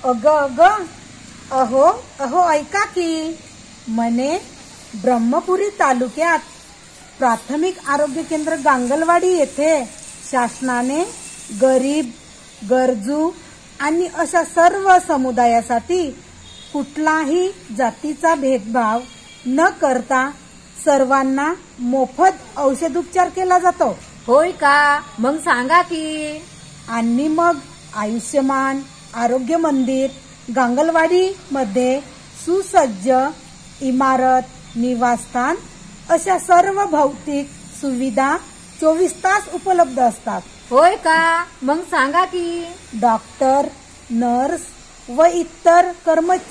अग अग अहो अहो ऐका की मने ब्रह्मपुरी तालुक्यात प्राथमिक आरोग्य केंद्र गांगलवाडी येथे शासनाने गरीब गरजू आणि अशा सर्व समुदायासाठी कुठलाही जातीचा भेदभाव न करता सर्वांना मोफत औषधोपचार केला जातो. होय का? मग सांगा की. आणि मग आयुष्यमान आरोग्य मंदिर गांगलवाडी मध्ये सुसज्ज इमारत निवासस्थान अशा सर्व भौतिक सुविधा 24 तास उपलब्ध असतात. होय का? मग सांगा की. डॉक्टर नर्स व इतर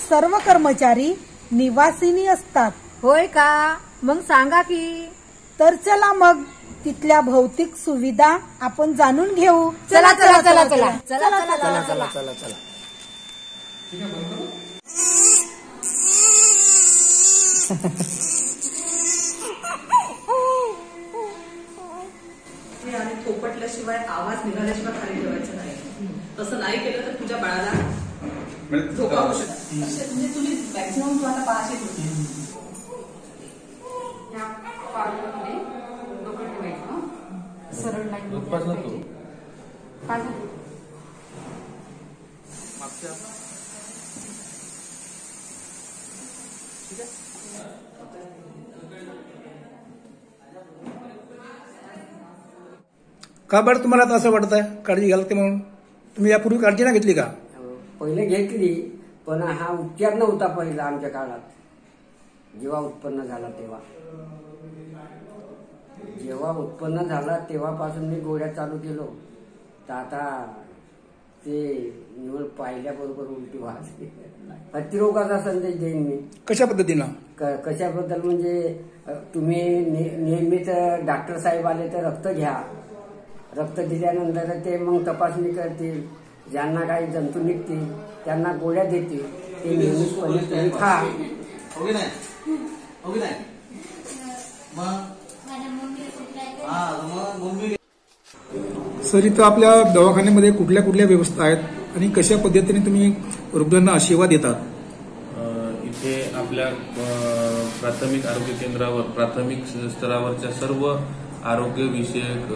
सर्व कर्मचारी निवासिनी असतात. होय का? मग सांगा की. तर चला मग तिथल्या भौतिक सुविधा आपण जाणून घेऊ. चला चला चला चला चला चला चला चला चला. आणि थोपटल्याशिवाय आवाज निघाल्याशिवाय खाली ठेवायचं नाही. तसं नाही केलं तर तुझ्या बाळाला धोका होऊ शकतो. म्हणजे तुम्ही मॅक्झिमम तुम्हाला 5 होते. या पार्लरमध्ये डोकं ठेवायचं सरळ लाईन काय झालं का बरं तुम्हाला आता असं वाटत आहे काळजी घ्याल ते म्हणून? तुम्ही यापूर्वी काळजी नाही घेतली का? पहिले घेतली, पण हा उपचार नव्हता पहिला आमच्या काळात. जेव्हा उत्पन्न झाला तेव्हापासून मी गोळ्या चालू केलो. तर आता ते निवड पाहिल्याबरोबर उलटी वाजली. हत्तीरोगाचा संदेश देईन मी. कशा पद्धतीनं? कशाबद्दल म्हणजे तुम्ही नेहमीच डॉक्टर साहेब आले तर रक्त घ्या. रक्त दिल्यानंतर ते मग तपासणी करतील. ज्यांना काही जंतू निघतील त्यांना गोळ्या देतील. ते नियमितपणे तुम्ही खा. सर, इथं आपल्या दवाखान्यामध्ये कुठल्या कुठल्या व्यवस्था आहेत आणि कशा पद्धतीने तुम्ही रुग्णांना सेवा देतात? इथे आपल्या प्राथमिक आरोग्य केंद्रावर प्राथमिक स्तरावरच्या सर्व आरोग्यविषयक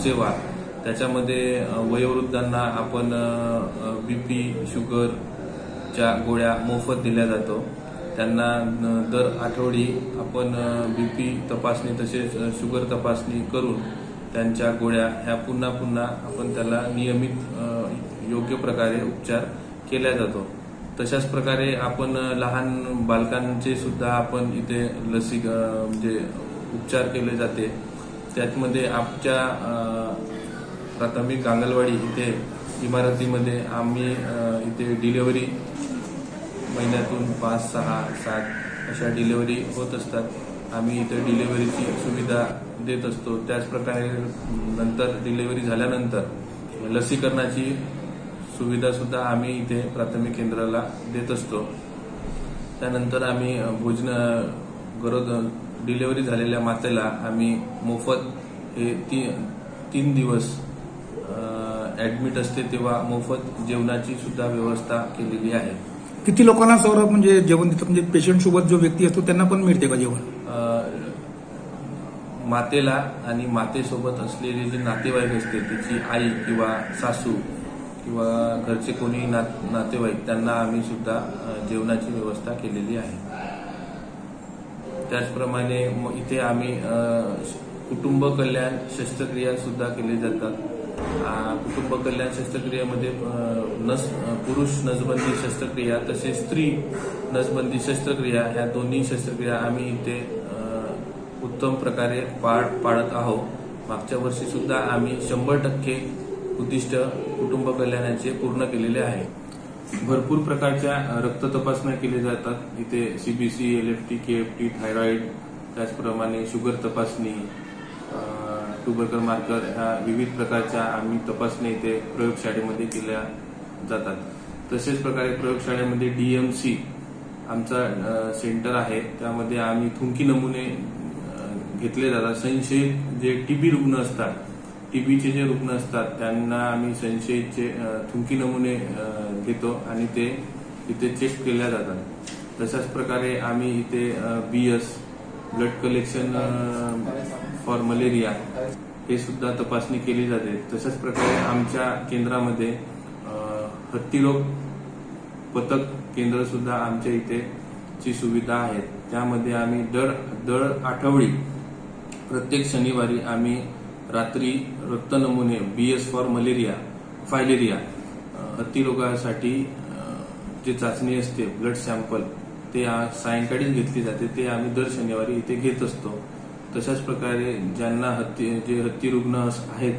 सेवा, त्याच्यामध्ये वयोवृद्धांना आपण बीपी शुगरच्या गोळ्या मोफत दिल्या जातो. त्यांना दर आठवडी आपण बीपी तपासणी तसेच शुगर तपासणी करून त्यांच्या गोळ्या ह्या पुन्हा पुन्हा आपण त्याला नियमित योग्य प्रकारे उपचार केला जातो. तशाच प्रकारे आपण लहान बालकांचे सुद्धा आपण इथे म्हणजे उपचार केले जाते. त्यामध्ये आमच्या प्राथमिक गांगलवाडी इथे इमारतीमध्ये आम्ही इथे डिलिव्हरी महिन्यातून 5, 6, 7 अशा डिलिव्हरी होत असतात. आम्ही इथे डिलिव्हरीची सुविधा देत असतो. त्याचप्रकारे नंतर डिलिव्हरी झाल्यानंतर लसीकरणाची सुविधा सुद्धा आम्ही इथे प्राथमिक केंद्राला देत असतो. त्यानंतर आम्ही डिलिव्हरी झालेल्या मातेला आम्ही मोफत हे 3 दिवस ऍडमिट असते तेव्हा मोफत जेवणाची सुद्धा व्यवस्था केलेली आहे. किती लोकांना सर म्हणजे जेवण देतात? म्हणजे पेशंट सोबत जो व्यक्ती असतो त्यांना पण मिळते का जेवण? मातेला आणि मातेसोबत असलेले जे नातेवाईक असते, तिची आई किंवा सासू किंवा घरचे कोणी नातेवाईक, त्यांना आम्ही सुद्धा जेवणाची व्यवस्था केलेली आहे. त्याचप्रमाणे इथे आम्ही कुटुंब कल्याण शस्त्रक्रिया सुद्धा केली जातात. कुटुंब कल्याण शस्त्रक्रियेमध्ये पुरुष नसबंदी शस्त्रक्रिया तसेच स्त्री नसबंदी शस्त्रक्रिया ह्या दोन्ही शस्त्रक्रिया आम्ही इथे उत्तम प्रकारे पाळत आहोत. मागच्या वर्षी सुद्धा आम्ही 100% उद्दिष्ट कुटुंब कल्याणाचे पूर्ण केलेले आहे. भरपूर प्रकारच्या रक्त तपासण्या केल्या जातात इथे. सीबीसी, एलएफटी, केएफटी, थायरॉइड, त्याचप्रमाणे शुगर तपासणी, ट्युबरकल मार्कर ह्या विविध प्रकारच्या आम्ही तपासण्या इथे प्रयोगशाळेमध्ये केल्या जातात. तसेच प्रकारे प्रयोगशाळेमध्ये DMC आमचा सेंटर आहे. त्यामध्ये आम्ही थुंकी नमुने घेतले जातात. संशयित जे TB रुग्ण असतात टीबीचे जे रुग्ण असतात त्यांना आम्ही संशयितचे थुंकी नमुने घेतो आणि ते इथे चेक केल्या जातात. तशाच प्रकारे आम्ही इथे BS blood collection for malaria हे सुद्धा तपासणी केली जाते. तशाच प्रकारे आमच्या केंद्रामध्ये हत्तीरोग पथक केंद्र सुद्धा आमच्या इथे ची सुविधा आहे. त्यामध्ये आम्ही दर आठवडी प्रत्येक शनिवारी आम्ही रात्री रक्त नमुने BS फॉर मलेरिया फायलेरिया हत्तीरोगासाठी जे चाचणी असते ब्लड सॅम्पल ते सायंकाळीच घेतली जाते. ते आम्ही दर शनिवारी इथे घेत असतो. तशाच प्रकारे ज्यांना जे हत्ती रुग्ण आहेत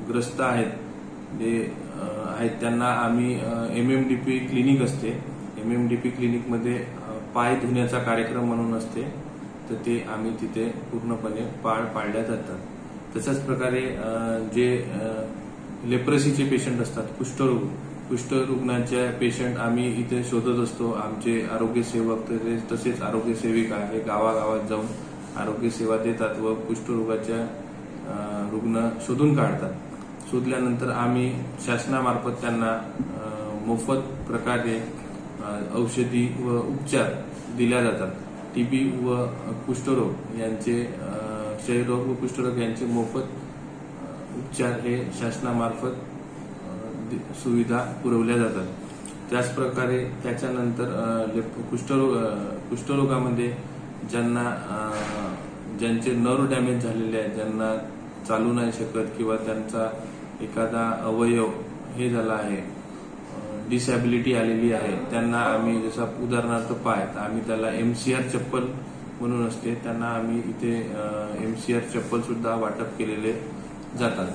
ग्रस्त आहेत जे आहेत त्यांना आम्ही MMDP क्लिनिक असते. MMDP क्लिनिकमध्ये पाय धुण्याचा कार्यक्रम म्हणून असते तर ते आम्ही तिथे पूर्णपणे पाळल्या जातात. तशाच प्रकारे जे लेप्रसीचे पेशंट असतात कुष्ठरुग्णाच्या पेशंट आम्ही इथे शोधत असतो. आमचे आरोग्य सेवक तसेच आरोग्य सेविका हे गावागावात जाऊन आरोग्य सेवा देतात व कुष्ठरोगाच्या रुग्ण शोधून काढतात. शोधल्यानंतर आम्ही शासनामार्फत त्यांना मोफत प्रकारे औषधी व उपचार दिल्या जातात. TB व कुष्ठरोग यांचे क्षयरोग व कुष्ठरोग यांचे मोफत उपचार हे शासनामार्फत सुविधा पुरवल्या जातात. त्याच प्रकारे त्याच्यानंतर कुष्ठरोगामध्ये ज्यांचे नर्व डॅमेज झालेले आहेत, ज्यांना चालू नाही शकत किंवा त्यांचा एखादा अवयव हे झाला आहे, डिसॅबिलिटी आलेली आहे, त्यांना आम्ही जसं उदाहरणार्थ पाय आम्ही त्याला MCR चप्पल म्हणून असते त्यांना आम्ही इथे MCR चप्पल सुद्धा वाटप केलेले जातात.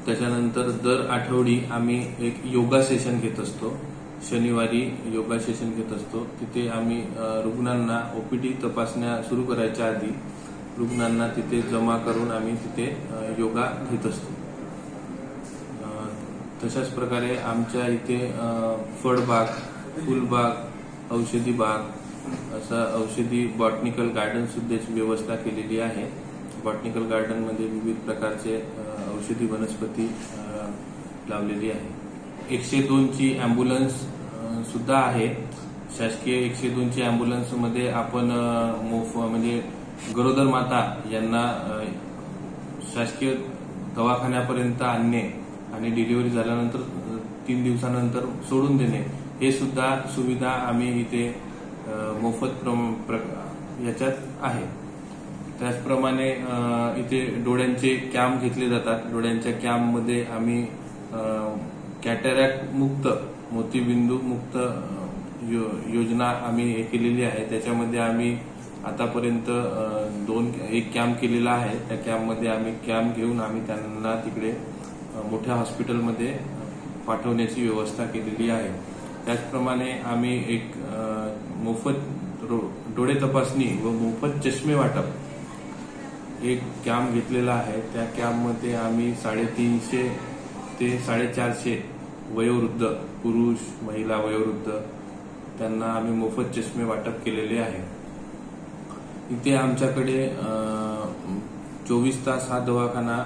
त्याच्यानंतर दर आठवडी आम्ही एक योगा सेशन घेत असतो. शनिवारी योगा सेशन घेत असतो. तिथे आम्ही रुग्णांना OPD तपासण्या सुरू करायच्या आधी रुग्णांना तिथे जमा करून आम्ही तिथे योगा घेत असतो. तशाच प्रकारे आमच्या इथे फळबाग, फुलबाग, औषधी बाग असा औषधी बॉटनिकल गार्डन सुद्धा व्यवस्था केलेली आहे. बॉटनिकल गार्डन मध्ये विविध प्रकारचे औषधी वनस्पती लावलेली आहे. 102 ची अँब्युलन्स सुद्धा आहे. शासकीय 102 ची अँब्युलन्स मध्ये आपण म्हणजे गरोदर माता यांना शासकीय दवाखान्यापर्यंत आणणे आणि डिलिव्हरी झाल्यानंतर 3 दिवसानंतर सोडून देणे हे सुद्धा सुविधा आम्ही इथे मोफत याच्यात आहे. त्याचप्रमाणे इथे डोळ्यांचे कॅम्प घेतले जातात. डोळ्यांच्या कॅम्पमध्ये आम्ही कॅटरॅक्ट मुक्त, मोतीबिंदू मुक्त योजना आम्ही हे केलेली आहे. त्याच्यामध्ये आम्ही आतापर्यंत एक कॅम्प केलेला आहे. त्या कॅम्पमध्ये आम्ही कॅम्प घेऊन आम्ही त्यांना तिकडे मोठ्या हॉस्पिटलमध्ये पाठवण्याची व्यवस्था केलेली आहे. त्याचप्रमाणे आम्ही एक मोफत डोळे तपासणी व मोफत चष्मे वाटप एक कॅम्प घेतलेला आहे. त्या कॅम्पमध्ये आम्ही 350 ते 450 वयोवृद्ध पुरुष, महिला वयोवृद्ध त्यांना आम्ही मोफत चष्मे वाटप केलेले आहे. इथे आमच्याकडे 24 तास हा दवाखाना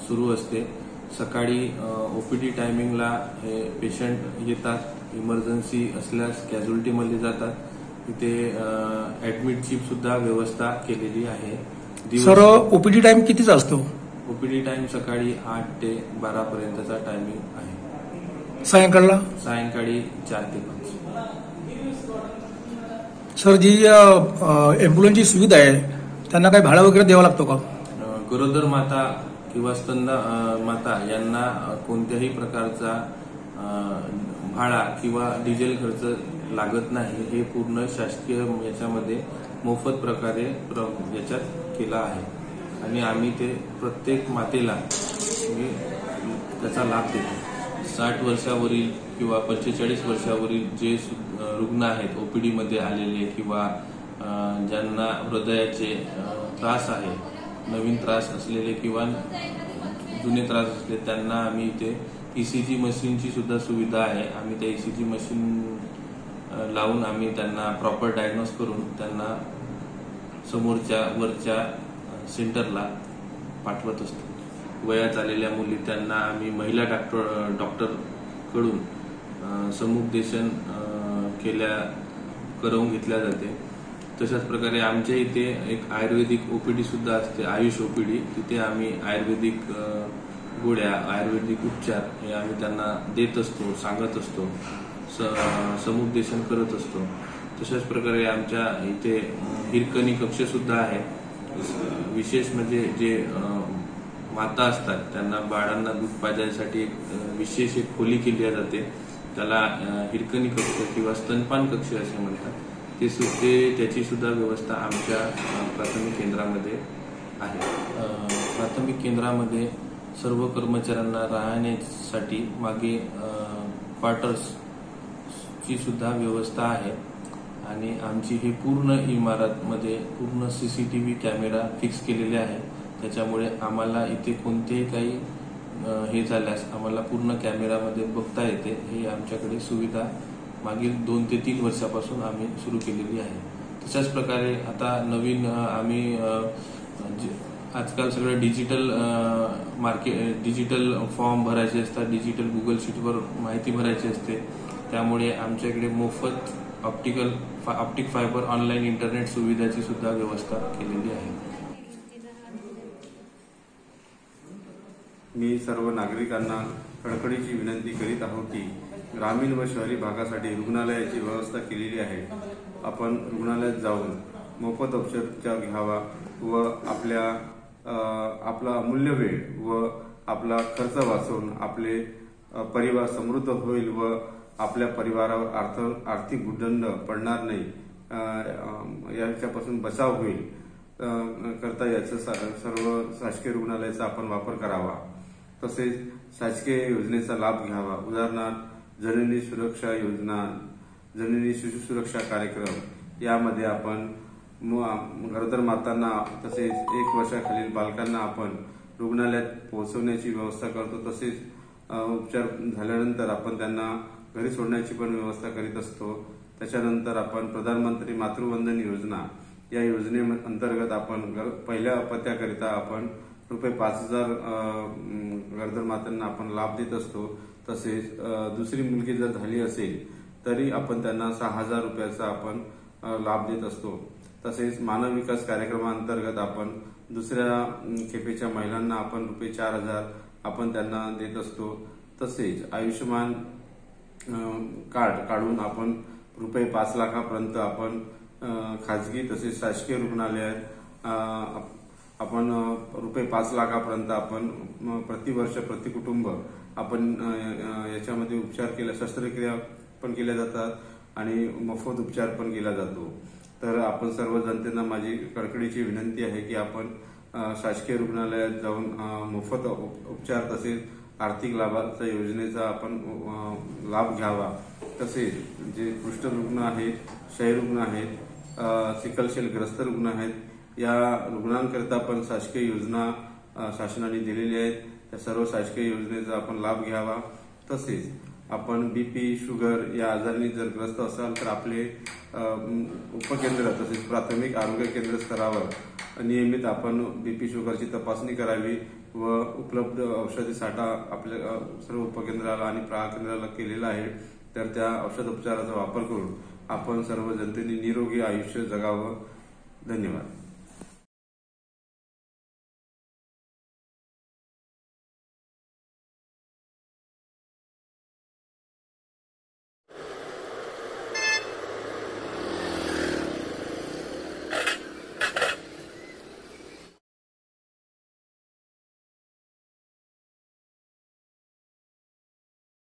सुरू असते. सकाळी OPD टायमिंगला हे पेशंट येतात, इमर्जन्सी असल्यास कॅज्युअल्टीमध्ये जातात. तिथे ऍडमिटची सुद्धा व्यवस्था केलेली आहे. सर, OPD टाइम कितीचा असतो? OPD टाइम सकाळी 8 ते 12 पर्यंतचा टायमिंग आहे. सायंकाळी 4 ते 5. सर, जी अँब्युलन्सची सुविधा आहे त्यांना काही भाडं वगैरे द्यावं लागतो का? गरोदर माता किंवा स्तन माता यांना कोणत्याही प्रकारचा भाडा किंवा डिझेल खर्च लागत नाही. हे पूर्ण शासकीय याच्यामध्ये मोफत प्रकारे याच्यात केला आहे आणि आम्ही ते प्रत्येक मातेला त्याचा लाभ देतो. 60 वर्षावरील किंवा 45 वर्षावरील जे रुग्ण आहेत OPD मध्ये आलेले किंवा ज्यांना हृदयाचे त्रास आहे, नवीन त्रास असलेले किंवा जुने त्रास असले त्यांना आम्ही इथे ECG मशीनची सुद्धा सुविधा आहे. आम्ही त्या ECG मशीन लावून आम्ही त्यांना प्रॉपर डायग्नोस करून त्यांना समोरच्या वरच्या सेंटरला पाठवत असतो. वयात आलेल्या मुली त्यांना आम्ही महिला डॉक्टरकडून समुपदेशन करवून घेतल्या जाते. तशाच प्रकारे आमच्या इथे एक आयुर्वेदिक ओपीडी सुद्धा असते, आयुष ओपीडी. तिथे आम्ही आयुर्वेदिक गोळ्या, आयुर्वेदिक उपचार हे आम्ही त्यांना देत असतो, सांगत असतो, समुपदेशन करत असतो. तशाच प्रकारे आमच्या इथे हिरकणी कक्ष सुद्धा आहे. विशेष म्हणजे जे माता असतात त्यांना बाळांना दूध पाजण्यासाठी विशेष एक खोली केली जाते, त्याला हिरकणी कक्ष किंवा स्तनपान कक्ष असे म्हणतात. त्याची सुद्धा व्यवस्था आमच्या प्राथमिक केंद्रामध्ये आहे. प्राथमिक केंद्रामध्ये सर्व कर्मचाऱ्यांना राहण्यासाठी मागे क्वार्टर्सची सुद्धा व्यवस्था आहे आणि आमची ही पूर्ण इमारतमध्ये पूर्ण CCTV कॅमेरा फिक्स केलेले आहे. त्याच्यामुळे आम्हाला इथे कोणतेही काही हे झाल्यास आम्हाला पूर्ण कॅमेरामध्ये बघता येते. ही आमच्याकडे सुविधा मागील 2 ते 3 वर्षापासून आम्ही सुरू केलेली आहे. तशाच प्रकारे आता नवीन आम्ही आजकाल सगळं डिजिटल फॉर्म भरायचे असतात, डिजिटल गुगल शीटवर माहिती भरायची असते. त्यामुळे आमच्याकडे मोफत ऑप्टिक फायबर ऑनलाईन इंटरनेट सुविधाची सुद्धा व्यवस्था केलेली आहे. मी सर्व नागरिकांना कळकळीची विनंती करीत आहोत की ग्रामीण व शहरी भागासाठी रुग्णालयाची व्यवस्था केलेली आहे. आपण रुग्णालयात जाऊन मोफत उपचार घ्यावा व आपला अमूल्य वेळ व आपला खर्च वाचवून आपले परिवार समृद्ध होईल व आपल्या परिवारावर आर्थिक भूदंड पडणार नाही याच्यापासून बचाव होईल करता याचा सर्व शासकीय रुग्णालयाचा आपण वापर करावा. तसेच शासकीय योजनेचा लाभ घ्यावा. उदाहरणार्थ जननी सुरक्षा योजना, जननी शिशु सुरक्षा कार्यक्रम यामध्ये आपण गरोदर मातांना तसेच 1 वर्षाखालील बालकांना आपण रुग्णालयात पोहोचवण्याची व्यवस्था करतो. तसेच उपचार झाल्यानंतर आपण त्यांना घरी सोडण्याची पण व्यवस्था करीत असतो. त्याच्यानंतर आपण प्रधानमंत्री मातृवंदन योजना या योजनेअंतर्गत आपण पहिल्या अपत्याकरिता आपण ₹5,000 गरोदर मातांना आपण लाभ देत असतो. तसेच दुसरी मुलगी जर झाली असेल तरी आपण त्यांना ₹6,000 आपण लाभ देत असतो. तसेच मानव विकास कार्यक्रमाअंतर्गत आपण दुसऱ्या खेपेच्या महिलांना आपण ₹4,000 आपण त्यांना देत असतो. तसेच आयुष्यमान कार्ड काढून आपण ₹5 लाखापर्यंत आपण खाजगी तसेच शासकीय रुग्णालयात आपण ₹5 लाखापर्यंत आपण प्रतिवर्ष प्रति कुटुंब आपण याच्यामध्ये उपचार शस्त्रक्रिया पण केल्या जातात आणि मोफत उपचार पण केला जातो. तर आपण सर्व जनतेला माझी कळकळीची विनंती आहे की आपण शासकीय रुग्णालयात जाऊन मोफत उपचार तसेच आर्थिक लाभाच्या योजनेचा आपण लाभ घ्यावा. तसेच जे कुष्ठरुग्ण आहेत, क्षयरुग्ण आहेत, सिकलसेलग्रस्त रुग्ण आहेत, या रुग्णांकरिता पण शासकीय योजना शासनाने दिलेली आहेत. त्या सर्व शासकीय योजनेचा आपण लाभ घ्यावा. तसेच आपण BP, शुगर या आजारांनी जर ग्रस्त असाल तर आपले उपकेंद्र तसेच प्राथमिक आरोग्य केंद्र स्तरावर नियमित आपण BP, शुगरची तपासणी करावी व उपलब्ध औषधी साठा आपल्या सर्व उपकेंद्राला आणि प्रहाकेंद्राला केलेला आहे. तर त्या औषध उपचाराचा वापर करून आपण सर्व जनतेने निरोगी आयुष्य जगावं. धन्यवाद.